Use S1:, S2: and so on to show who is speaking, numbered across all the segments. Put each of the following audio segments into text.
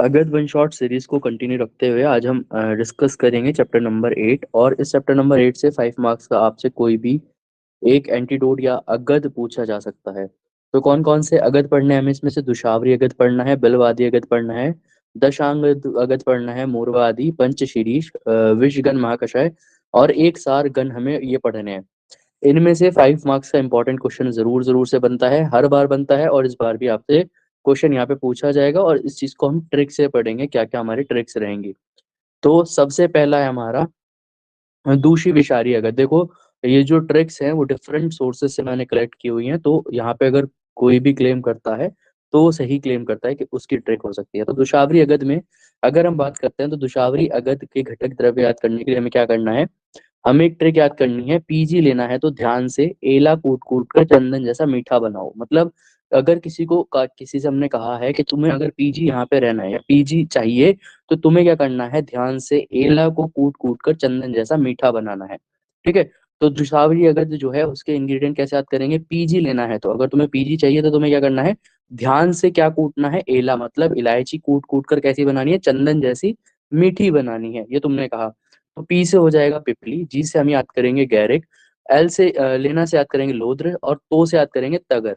S1: अगध one shot series को continue रखते हुए आज हम डिस्कस करेंगे चैप्टर नंबर 8। और इस चैप्टर नंबर 8 से 5 मार्क्स का आपसे कोई भी एक एंटीडोट या अगध पूछा जा सकता है। तो कौन कौन से अगध पढ़ने हैं हमें इसमें से? दुशावरी अगध पढ़ना है, बिलवादी अगध पढ़ना है, दशांग अगध पढ़ना है, मोरवादी, पंचशीरीष, विषगण महाकषाय और एक सार गण हमें ये पढ़ने हैं। इनमें से 5 मार्क्स का इंपॉर्टेंट क्वेश्चन जरूर जरूर से बनता है, हर बार बनता है, और इस बार भी आपसे क्वेश्चन यहाँ पे पूछा जाएगा और इस चीज को हम ट्रिक से पढ़ेंगे, क्या क्या हमारे ट्रिक्स रहेंगी। तो सबसे पहला है हमारा दूषी विषारी अगर। देखो, ये जो ट्रिक्स हैं वो डिफरेंट सोर्सेज से मैंने कलेक्ट की हुई हैं, तो यहाँ पे अगर कोई भी क्लेम करता है तो वो सही क्लेम करता है कि उसकी ट्रिक हो सकती है। तो दुशावरी अगध में अगर हम बात करते हैं तो दुशावरी अगध के घटक द्रव्य याद करने के लिए हमें क्या करना है? हमें एक ट्रिक याद करनी है, पीजी लेना है तो ध्यान से एला कूट कूट कर चंदन जैसा मीठा बनाओ। मतलब अगर किसी से हमने कहा है कि तुम्हें अगर पीजी यहाँ पे रहना है या पीजी चाहिए, तो तुम्हें क्या करना है? ध्यान से एला को कूट कूट कर चंदन जैसा मीठा बनाना है। ठीक है। तो दुशावरी अगर जो है उसके इंग्रेडिएंट कैसे याद करेंगे? पीजी लेना है तो अगर तुम्हें पीजी चाहिए तो तुम्हें क्या करना है? ध्यान से क्या कूटना है? एला मतलब इलायची कूट कूट कर कैसी बनानी है? चंदन जैसी मीठी बनानी है, ये तुमने कहा। तो पी से हो जाएगा पिपली, जी से हम याद करेंगे गैरिक, एल से लेना से याद करेंगे लोद्र, और तो से याद करेंगे तगर।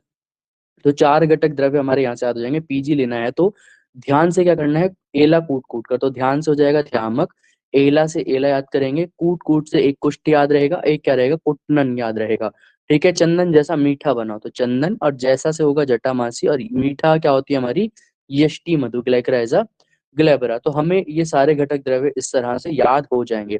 S1: तो चार घटक द्रव्य हमारे यहाँ से याद हो जाएंगे। पीजी लेना है तो ध्यान से क्या करना है? एला कूट कूट कर, तो ध्यान से हो जाएगा ध्यामक। एला से एला याद करेंगे, कूट कूट से एक कुष्ठ याद रहेगा, एक क्या रहेगा? कुटनन याद रहेगा। ठीक है। चंदन जैसा मीठा बनाओ, तो चंदन, और जैसा से होगा जटामासी, और मीठा क्या होती है हमारी? यष्टि मधु, ग्लाइकोराइजा ग्लैबरा। तो हमें ये सारे घटक द्रव्य इस तरह से याद हो जाएंगे।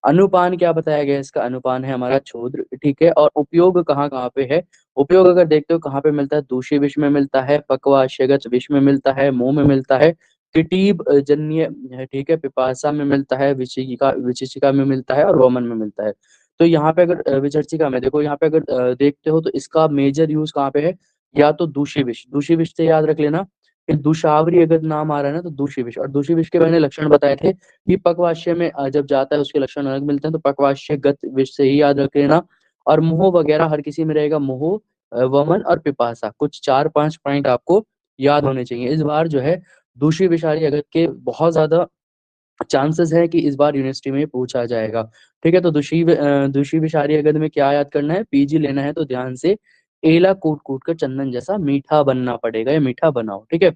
S1: अनुपान क्या बताया गया है? इसका अनुपान है हमारा छोद्र। ठीक है। और उपयोग कहाँ कहाँ पे है? उपयोग अगर देखते हो कहाँ पे मिलता है? दूषी विष में मिलता है, पक्वाशयगत विष में मिलता है, मोह में मिलता है, किटीब जन्य ठीक है, पिपासा में मिलता है, विचिका विचिचिका में मिलता है, और रोमन में मिलता है। तो यहाँ पे अगर विचर्चिका में देखो, यहाँ पे अगर देखते हो तो इसका मेजर यूज कहाँ पे है? या तो दूषी विष, दूषी विष से याद रख लेना कि दुशावरी अगर नाम आ रहा है ना तो दूषी विष। और दूषी विष के मैंने लक्षण बताए थे कि पक्वाशय में जब जाता है उसके लक्षण अलग मिलते हैं, तो पक्वाशय गत विष से ही याद रख लेना। और मोह वगैरह हर किसी में रहेगा, मोह, वमन और पिपासा। कुछ 4-5 पॉइंट आपको याद होने चाहिए। इस बार जो है दूषी विषारी अगर के बहुत ज्यादा चांसेस है कि इस बार यूनिवर्सिटी में पूछा जाएगा। ठीक है। तो दूषी विषारी अगध में क्या याद करना है? पीजी लेना है तो ध्यान से एला कूट कूट कर चंदन जैसा मीठा बनना पड़ेगा, या मीठा बनाओ। ठीक है।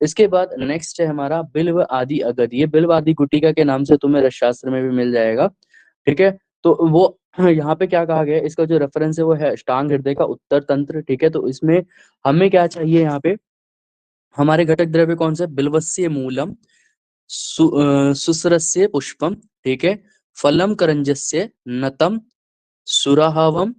S1: इसके बाद नेक्स्ट है हमारा बिल्व आदि अगध। ये बिल्व आदि गुटिका के नाम से तुम्हें रसशास्त्र में भी मिल जाएगा। ठीक है। तो वो यहाँ पे क्या कहा गया है? इसका जो रेफरेंस है वो है अष्टांग हृदय का उत्तर तंत्र। ठीक है। तो इसमें हमें क्या चाहिए? यहाँ पे हमारे घटक द्रव्य कौन से? बिल्वस्य मूलम, सुसरस्य पुष्पम, ठीक है, फलम करंजस्य नतम, सुराहवम,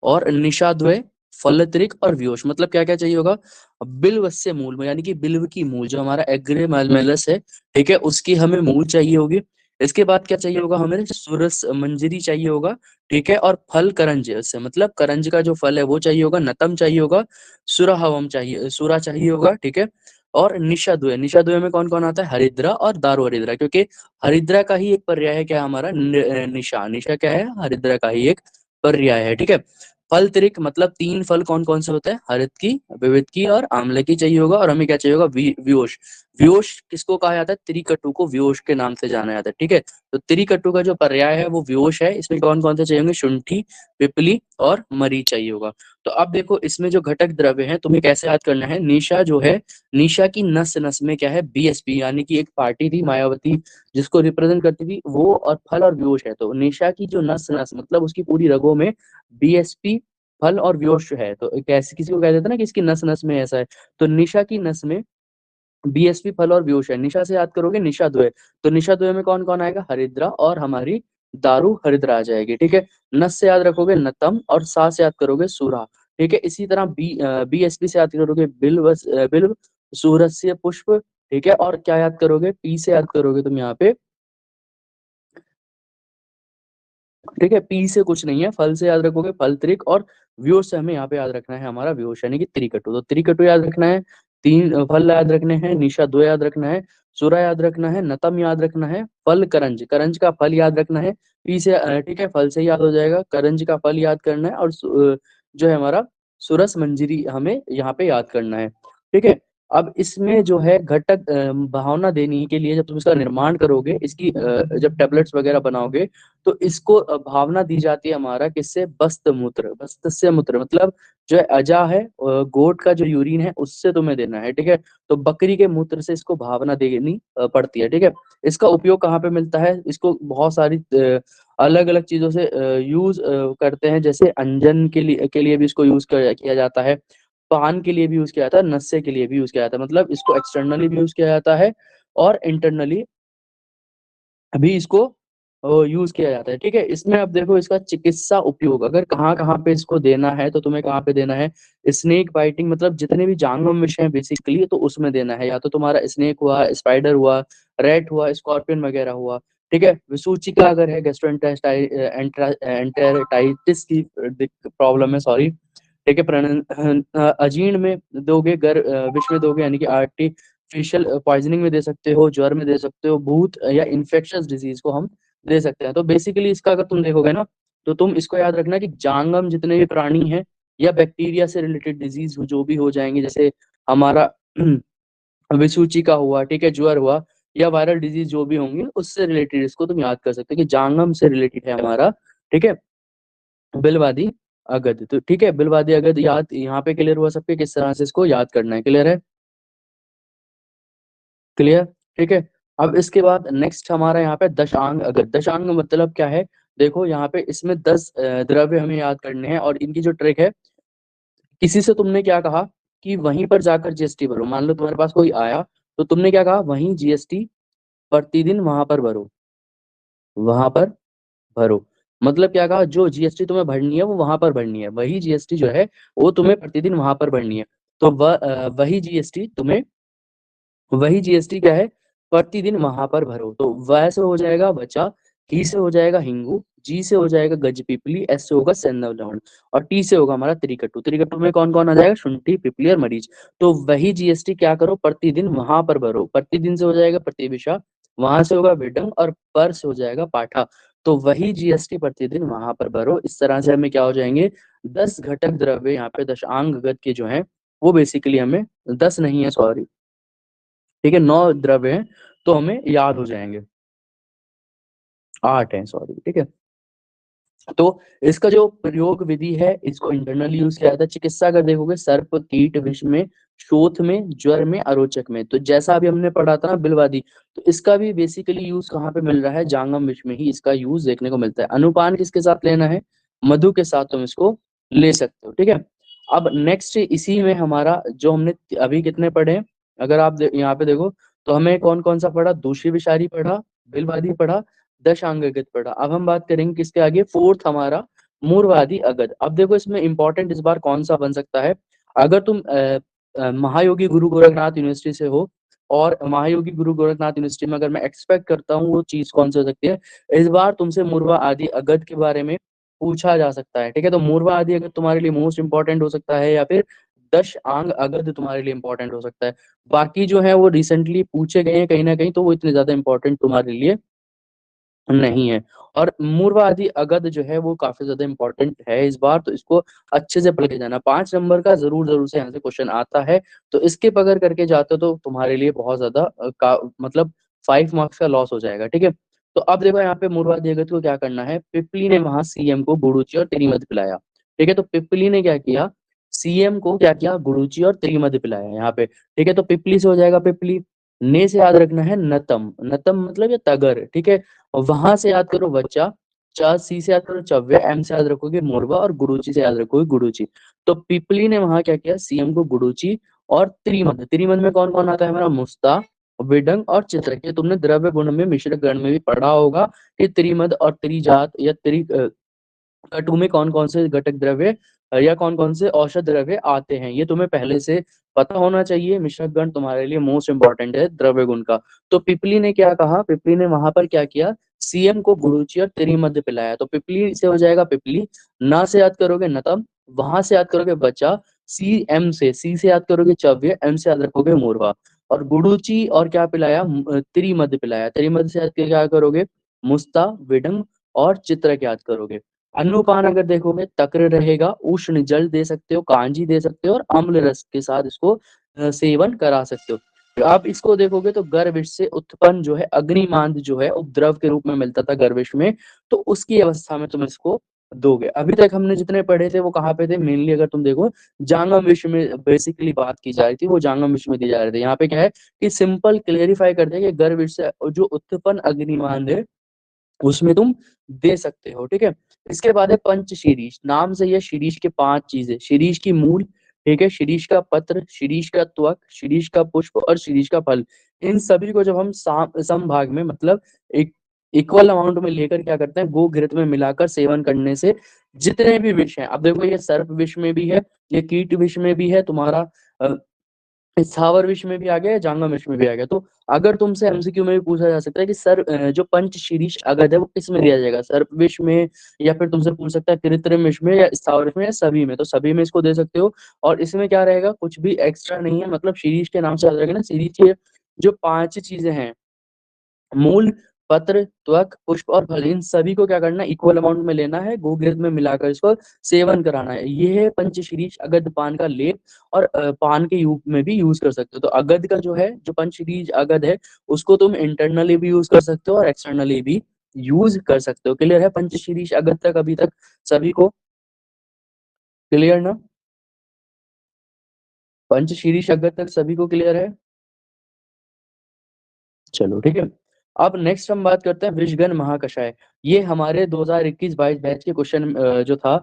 S1: और निषाद्वय, फलत्रिक और व्योश। मतलब क्या क्या चाहिए होगा? बिल्व से मूल में, यानी कि बिल्व की मूल जो हमारा एग्रेमेलस है, ठीक है, उसकी हमें मूल चाहिए होगी। इसके बाद क्या चाहिए होगा हमें? सुरस मंजरी चाहिए होगा। ठीक है। और फल करंज से मतलब करंज का जो फल है वो चाहिए होगा। नतम चाहिए होगा, सुराहवम चाहिए, सुरा चाहिए होगा। ठीक है। और निषाद्वय, निषाद्वय में कौन कौन आता है? हरिद्रा और दारू हरिद्रा, क्योंकि हरिद्रा का ही एक पर्याय है क्या हमारा? निशा, निशा क्या है? हरिद्रा का ही एक पर्याय है। ठीक है। फल त्रिक मतलब 3 फल कौन कौन से होते हैं? हरित की, विविध की और आम्ल की चाहिए होगा। और हमें क्या चाहिए होगा? व्योश। व्योश किसको कहा जाता है? त्रिकटु को व्योश के नाम से जाना जाता है। ठीक है। तो त्रिकटु का जो पर्याय है वो व्योश है। इसमें कौन कौन से चाहिए होंगे? शुंठी, पिपली और मरी चाहिए होगा। तो अब देखो इसमें जो घटक द्रव्य है तुम्हें कैसे याद करना है? निशा जो है, निशा की नस नस में क्या है? बीएसपी, यानी कि एक पार्टी थी मायावती जिसको रिप्रेजेंट करती थी वो, और फल और व्योश है। तो निशा की जो नस नस मतलब उसकी पूरी रगों में बीएसपी, फल और व्योश है। तो कैसे किसी को कह देता ना कि इसकी नस नस में ऐसा है, तो निशा की नस में बीएसपी, फल और व्योश है। निशा से याद करोगे निशा द्वय, तो निशा द्वय में कौन कौन आएगा? हरिद्रा और हमारी दारू हरिद्रा आ जाएगी। ठीक है। नस से याद रखोगे नतम, और सा से याद करोगे सुरा। ठीक है। इसी तरह बीएसपी से याद करोगे बिल्व, बिल्व, सूरस्य पुष्प। ठीक है। और क्या याद करोगे? पी से याद करोगे तुम यहाँ पे, ठीक है, पी से कुछ नहीं है, फल से याद रखोगे फल त्रिक, और व्योश से हमें यहाँ पे याद रखना है हमारा व्योश, यानी कि त्रिकटु। तो त्रिकटु याद रखना है, 3 फल याद रखने हैं, निशा 2 याद रखना है, सुरा याद रखना है, नतम याद रखना है, फल करंज, करंज का फल याद रखना है। पी से ठीक है, फल से याद हो जाएगा, करंज का फल याद करना है, और जो है हमारा सुरस मंजरी हमें यहाँ पे याद करना है। ठीक है। अब इसमें जो है घटक भावना देने के लिए जब तुम इसका निर्माण करोगे, इसकी जब टेबलेट्स वगैरह बनाओगे, तो इसको भावना दी जाती है हमारा किससे? बस्त मूत्र, बस्तस्य मूत्र मतलब जो है अजा है, गोट का जो यूरिन है उससे तुम्हें देना है, ठीक है। तो बकरी के मूत्र से इसको भावना देनी पड़ती है, ठीक है। इसका उपयोग कहाँ पे मिलता है? इसको बहुत सारी अलग अलग चीजों से यूज करते हैं, जैसे अंजन के लिए भी इसको यूज किया जाता है, पान के लिए भी यूज किया जाता है, नशे के लिए भी यूज किया जाता है, मतलब इसको एक्सटर्नली भी यूज किया जाता है और इंटरनली भी इसको यूज किया जाता है, ठीक है। इसमें अब देखो इसका चिकित्सा उपयोग अगर कहाँ कहाँ पे इसको देना है, तो तुम्हें कहाँ पे देना है? स्नेक बाइटिंग मतलब जितने भी जानवर विषय हैं बेसिकली, तो उसमें देना है, या तो तुम्हारा स्नेक हुआ, स्पाइडर हुआ, रैट हुआ, स्कॉर्पियन वगैरह हुआ, ठीक है। विसूचिका अगर है, गैस्ट्रोएंटेराइटिस की प्रॉब्लम है, सॉरी, ठीक है। अजीर्ण में दोगे, विष में दोगे, यानी कि आर्टिफिशियल पॉइजनिंग में दे सकते हो, ज्वर में दे सकते हो, भूत या इन्फेक्शियस डिजीज को हम दे सकते हैं। तो बेसिकली इसका अगर तुम देखोगे ना, तो तुम इसको याद रखना कि जांगम जितने भी प्राणी हैं या बैक्टीरिया से रिलेटेड डिजीज जो भी हो जाएंगे, जैसे हमारा विसूची का हुआ, ठीक है, ज्वर हुआ, या वायरल डिजीज जो भी होंगे, उससे रिलेटेड इसको तुम याद कर सकते हो कि जांगम से रिलेटेड है हमारा, ठीक है, बिलवादी अगद। तो ठीक है, बिलवादी अगद याद यहाँ पे क्लियर हुआ सबके, किस तरह से इसको याद करना है, क्लियर है? क्लियर, ठीक है। अब इसके बाद नेक्स्ट हमारा यहाँ पे दशांग अगद। दशांग मतलब क्या है? देखो यहाँ पे इसमें 10 द्रव्य हमें याद करने हैं, और इनकी जो ट्रिक है, किसी से तुमने क्या कहा कि वहीं पर जाकर जीएसटी भरो, मान लो तुम्हारे पास कोई आया, तो तुमने क्या कहा? वहीं जीएसटी प्रतिदिन वहां पर भरो, वहां पर भरो। मतलब क्या कहा? जो जीएसटी तुम्हें भरनी है वो वहां पर भरनी है, वही जीएसटी जो है वो तुम्हें प्रतिदिन वहां पर भरनी है। तो वही जीएसटी क्या है? प्रतिदिन वहां पर भरो। तो व से हो जाएगा वचा, ही से हो जाएगा हिंगू, जी से हो जाएगा गजपीपली, एस से होगा सैंधव लवण, और टी से होगा हमारा त्रिकट्टू। त्रिकट्टू में कौन कौन आ जाएगा? शुंठी, पिपली और मरीच। तो वही जीएसटी क्या करो? प्रतिदिन वहां पर भरो। प्रतिदिन से हो जाएगा प्रतिविशा, वहां से होगा विडंग, और पर से हो जाएगा पाठा। तो वही जीएसटी प्रतिदिन वहां पर भरो। इस तरह से हमें क्या हो जाएंगे? 10 घटक द्रव्य यहाँ पे दशांग गत के जो है वो बेसिकली हमें, 10 नहीं है सॉरी, ठीक है, 9 द्रव्य हैं, तो हमें याद हो जाएंगे। 8 हैं सॉरी, ठीक है। तो इसका जो प्रयोग विधि है, इसको इंटरनली यूज किया जाता है। चिकित्सा अगर देखोगे, सर्प, कीट, विष में, शोथ में, ज्वर में, अरोचक में, तो जैसा अभी हमने पढ़ा था ना बिलवादी, तो इसका भी बेसिकली यूज कहाँ पे मिल रहा है? जांगम विष में ही इसका यूज देखने को मिलता है। अनुपान किसके साथ लेना है? मधु के साथ तुम इसको ले सकते हो, ठीक है। अब नेक्स्ट इसी में हमारा जो हमने अभी कितने पढ़े हैं, अगर आप यहाँ पे देखो, तो हमें कौन कौन सा पढ़ा? दूषी विषारी पढ़ा, बिलवादी पढ़ा, दशांगगत पढ़ा। अब हम बात करेंगे किसके आगे? फोर्थ हमारा मूरवादी अगध। अब देखो इसमें इंपॉर्टेंट इस बार कौन सा बन सकता है? अगर तुम महायोगी गुरु गोरखनाथ यूनिवर्सिटी से हो, और महायोगी गुरु गोरखनाथ यूनिवर्सिटी में अगर मैं एक्सपेक्ट करता हूँ वो चीज कौन सी हो सकती है, इस बार तुमसे मूरवा आदि अगध के बारे में पूछा जा सकता है, ठीक है। तो मूरवा आदि अगध तुम्हारे लिए मोस्ट इंपॉर्टेंट हो सकता है, या फिर दश आंग अगध तुम्हारे लिए इंपॉर्टेंट हो सकता है। बाकी जो है वो रिसेंटली पूछे गए हैं कहीं ना कहीं, तो वो इतने ज्यादा इंपॉर्टेंट तुम्हारे लिए नहीं है। और मूर्वादि अगध जो है वो काफी ज्यादा इंपॉर्टेंट है इस बार, तो इसको अच्छे से पढ़ के जाना। 5 नंबर का जरूर जरूर से यहाँ से क्वेश्चन आता है, तो इसके अगर करके जाते हो तो तुम्हारे लिए बहुत ज्यादा मतलब 5 मार्क्स का लॉस हो जाएगा, ठीक है। तो अब देखो यहाँ पे मूर्वादि अगध को क्या करना है? पिपली ने वहां सीएम को गुड़ूची और त्रिमध पिलाया, ठीक है। तो पिपली ने क्या किया? सीएम को क्या किया? गुड़ूची और त्रिमध पिलाया यहाँ पे, ठीक है। तो पिपली से हो जाएगा पिपली, ने से याद रखना है नतम, नतम मतलब ये तगर, ठीक है। और वहां से याद करो बच्चा, सी से याद करो चव्य, एम से याद रखोगे मोरवा, और गुरुची से याद रखोगे गुरुची। तो पिपली ने वहां क्या किया? सीएम को गुरुची और त्रिमद, त्रिमद में कौन कौन आता है हमारा? मुस्ता, विडंग और चित्रक। ये तुमने द्रव्य गुण में मिश्र गण में भी पढ़ा होगा कि त्रिमद और त्रिजात या टू में कौन कौन से घटक द्रव्य या कौन कौन से औषध द्रव्य आते हैं, ये तुम्हें पहले से पता होना चाहिए। मिश्रक गण तुम्हारे लिए मोस्ट इंपॉर्टेंट है द्रव्य गुण का। तो पिपली ने क्या कहा? पिपली ने वहां पर क्या किया? सीएम को गुरुची और त्रिमध पिलाया। तो पिपली से हो जाएगा पिपली, ना से याद करोगे नतम, वहां से याद करोगे बच्चा, सी से याद करोगे चव्य, एम से याद रखोगे मोरवा, और गुरुची और क्या पिलाया? त्रिमध पिलाया। त्रिमध से याद क्या करोगे? मुस्ता, विडंग और चित्रक याद करोगे। अन्नपान अगर देखोगे, तक्र रहेगा, उष्ण जल दे सकते हो, कांजी दे सकते हो, और अम्ल रस के साथ इसको सेवन करा सकते हो। तो आप इसको देखोगे तो गर्विश से उत्पन्न जो है अग्निमांद जो है उपद्रव के रूप में मिलता था गर्विश में, तो उसकी अवस्था में तुम इसको दोगे। अभी तक हमने जितने पढ़े थे वो कहाँ पे थे, मेनली अगर तुम देखो जांगम विश्व में बेसिकली बात की जा रही थी, वो जांगम विश्व में दी जा रहे थे। यहाँ पे क्या है कि सिंपल क्लेरिफाई कर दे कि गर्विश से जो उत्पन्न अग्निमांद है उसमें तुम दे सकते हो, ठीक है। इसके बाद है पंचशीरीष। नाम से ये शीरीष के 5 चीजें, शीरीष की मूल, ठीक है, शीरीष का पत्र, शीरीष का त्वक, शीरीष का पुष्प और शीरीष का फल। इन सभी को जब हम समभाग में मतलब एक इक्वल अमाउंट में लेकर क्या करते हैं, गो घृत में मिलाकर सेवन करने से जितने भी विष हैं, अब देखो ये सर्प विष में भी है, ये कीट विष में भी है, तुम्हारा स्थावर विष में भी आ गया, जांगम विष में भी आ गया। तो अगर तुमसे एमसीक्यू में भी पूछा जा सकता है कि सर जो पंचशीरीष अगध है वो किस में दिया जाएगा, सर्प विष में, या फिर तुमसे पूछ सकता है कृत्रिम विष में या स्थावर विष में या सभी में, तो सभी में इसको दे सकते हो। और इसमें क्या रहेगा, कुछ भी एक्स्ट्रा नहीं है, मतलब शीरीष के नाम से याद रखेना, शीरीष के जो 5 चीजें हैं, मूल, पत्र, त्वक, पुष्प और फल, इन सभी को क्या करना है, इक्वल अमाउंट में लेना है, गोघृत में मिलाकर इसको सेवन कराना है। ये है पंचशीरीष अगध पान का लेप। और पान के रूप में भी यूज कर सकते हो। तो अगध का जो है, जो पंचशीरीष अगध है, उसको तुम इंटरनली भी यूज कर सकते हो और एक्सटर्नली भी यूज कर सकते हो। क्लियर है पंचशीरीष अगध तक अभी तक सभी को? क्लियर ना? पंचशीरीष अगध तक सभी को क्लियर है? चलो ठीक है। अब नेक्स्ट हम बात करते हैं विषगण महाकषाय। ये हमारे 2021-22 बैच के क्वेश्चन जो था,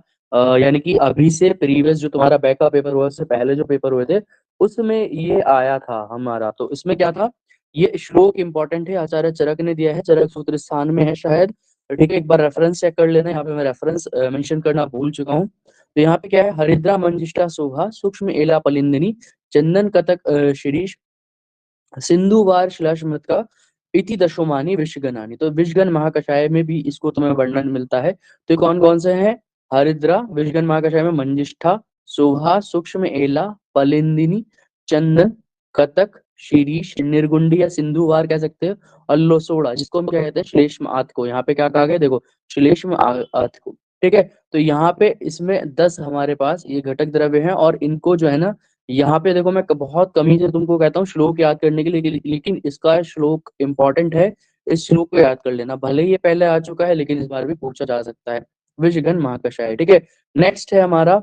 S1: यानी कि अभी से प्रीवियस जो तुम्हारा बैकअप पेपर हुआ, उससे पहले जो पेपर हुए थे उसमें ये आया था हमारा। तो इसमें क्या था, ये श्लोक इंपॉर्टेंट है, आचार्य चरक ने दिया है, चरक सूत्र स्थान में है शायद, ठीक है। एक बार रेफरेंस चेक कर लेना, यहाँ पे मैं रेफरेंस मेंशन करना भूल चुका हूँ। तो यहाँ पे क्या है, हरिद्रा मंजिष्ठा शोभा सूक्ष्म एला पलिंदिनी चंदन कतक शिरीष सिंधुवार श्लेष्मत का इति दशोमानी विषगणानी। तो विषगण महाकषाय में भी इसको तुम्हें वर्णन मिलता है। तो ये कौन कौन से हैं, हरिद्रा विषगण महाकषाय में मंजिष्ठा, शोभा, सूक्ष्म एला, पलिंदिनी, चंदन, कतक, शीरीष, निर्गुंडी या सिंधुवार कह सकते हैं, और लोसोड़ा जिसको हम क्या कहते हैं श्लेष्म आत को। यहाँ पे क्या कहा गया देखो, श्लेष्म आत को, ठीक है। तो यहाँ पे इसमें 10 हमारे पास ये घटक द्रव्य हैं, और इनको जो है ना, यहाँ पे देखो मैं बहुत कमी से तुमको कहता हूँ श्लोक याद करने के लिए, लेकिन इसका श्लोक इंपॉर्टेंट है। इस श्लोक को याद कर लेना, भले ही ये पहले आ चुका है लेकिन इस बार भी पूछा जा सकता है। विषगण महाकषाय, ठीक है। नेक्स्ट है हमारा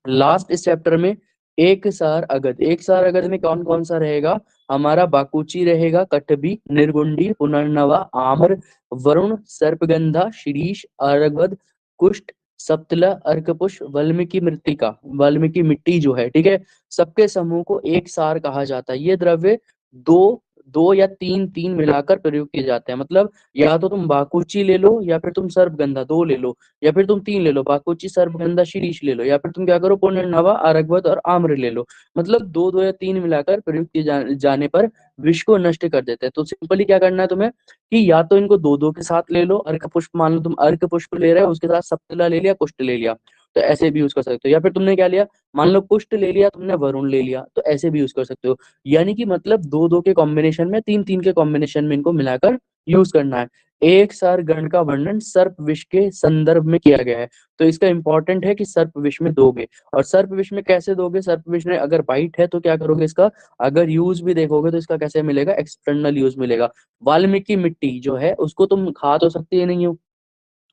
S1: लास्ट इस चैप्टर में एक सार अगध। एक सार अगध में कौन कौन सा रहेगा, हमारा बाकुची रहेगा, कटबी, निर्गुंडी, पुनर्नवा, आम्र, वरुण, सर्पगंधा, शीरीष, अरगद, कुष्ठ, सप्तला, अर्कपुष्प, वाल्मीकि मृत्तिका, वाल्मीकि मिट्टी जो है, ठीक है। सबके समूह को एक सार कहा जाता है। ये द्रव्य दो दो या तीन तीन मिलाकर प्रयोग किए जाते हैं। मतलब या तो तुम बाकुची ले लो, या फिर तुम सर्पगंधा दो ले लो, या फिर तुम 3 ले लो, बाकुची, सर्पगंधा, शीरीष ले लो, या फिर तुम क्या करो पुनर्नवा, अरगवत और आम्र ले लो। मतलब दो दो या तीन मिलाकर प्रयोग किए जाने पर विष को नष्ट कर देते हैं। तो सिंपली क्या करना है तुम्हें कि या तो इनको दो दो के साथ ले लो, अर्क पुष्प मान लो तुम अर्क पुष्प ले रहे हो, उसके साथ सप्तला ले लिया, कुष्ठ ले लिया, तो ऐसे भी यूज कर सकते हो। या फिर तुमने क्या लिया, मान लो कुष्ठ ले लिया तुमने, वरुण ले लिया, तो ऐसे भी यूज कर सकते हो। यानी कि मतलब दो दो के कॉम्बिनेशन में, तीन तीन के कॉम्बिनेशन में इनको मिलाकर यूज करना है। एक सार गण का वर्णन सर्प विष के संदर्भ में किया गया है। तो इसका इंपॉर्टेंट है कि सर्प विष में दोगे, और सर्प विष में कैसे दोगे, सर्प विष में अगर बाइट है तो क्या करोगे इसका, अगर यूज भी देखोगे तो इसका कैसे मिलेगा, एक्सटर्नल यूज मिलेगा। वाल्मीकि मिट्टी जो है उसको तुम खा तो सकती है नहीं हो,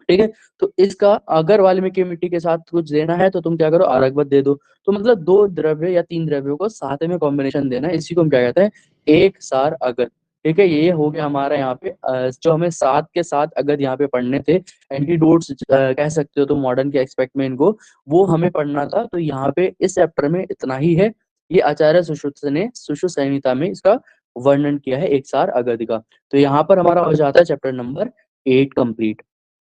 S1: ठीक है। तो इसका अगर वाल्मीकि मिट्टी के साथ कुछ देना है तो तुम क्या करो, अरगवत दे दो। तो मतलब दो द्रव्य या तीन द्रव्यों को साथ में कॉम्बिनेशन देना है, इसी को हम क्या कहते हैं, एक सार अगध, ठीक है। ये हो गया हमारा यहाँ पे जो हमें सात के साथ अगध यहाँ पे पढ़ने थे, एंटीडोट्स कह सकते हो तो मॉडर्न के एक्सपेक्ट में इनको, वो हमें पढ़ना था। तो यहाँ पे इस चैप्टर में इतना ही है। ये आचार्य सुश्रुत ने सुश्रुत संहिता में इसका वर्णन किया है एक सार अगध का। तो यहाँ पर हमारा हो जाता है चैप्टर नंबर 8 कंप्लीट।